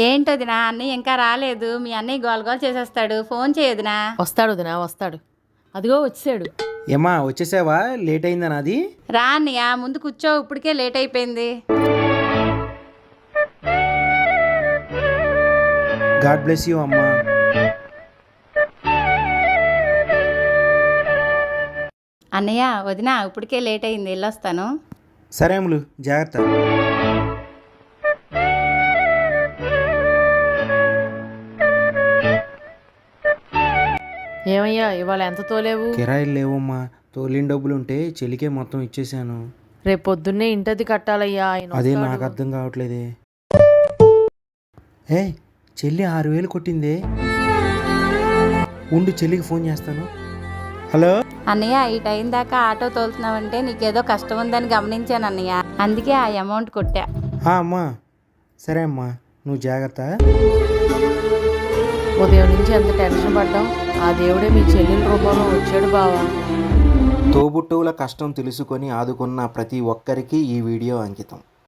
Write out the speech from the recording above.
ఏంటోదినా అన్నయ్య ఇంకా రాలేదు. మీ అన్నయ్య గోల గోల చేసేస్తాడు. ఫోన్ చేయొదినా. వస్తాడు వదినా వస్తాడు. అదిగో వచ్చాడు. ఏమా వచ్చేసావా? లేట్ అయిందా నాది? రా అన్నయ్య ముందు కూర్చో, ఇప్పటికే లేట్ అయిపోయింది. గాడ్ బ్లెస్ యూ అమ్మా. అన్నయ్య వదినా ఇప్పటికే లేట్ అయింది, వెళ్ళొస్తాను. సరే అమ్ములు, జాగ్రత్త. ఏమయ్యా ఇవాళ ఎంత తోలేవు? కిరాయిలు లేవమ్మా, తోలిన డబ్బులుంటే చెల్లికే మొత్తం ఇచ్చేసాను. రేపు పొద్దున్నే ఇంటది కట్టాలయ్యా. ఆయన అదే వస్తాడు. నాకు అర్థం కావట్లేదే. ఏ చెల్లి 6,000 కొట్టిందే. ఉండు, చెల్లికి ఫోన్ చేస్తాను. హలో అన్నయ్య ఈ టైం దాకా ఆటో తోలుతున్నావంటే నీకేదో కష్టం ఉందని గమనించాను అన్నయ్య, అందుకే ఆ అమౌంట్ కొట్టా. అమ్మా, సరే అమ్మా, నువ్వు జాగ్రత్త. ఉదయం నుంచి ఎంత టెన్షన్ పడ్డాం. ఆ దేవుడే మీ చెల్లెల రూపంలో వచ్చాడు బావా. తోబుట్టువుల కష్టం తెలుసుకొని ఆదుకున్న ప్రతి ఒక్కరికి ఈ వీడియో అంకితం.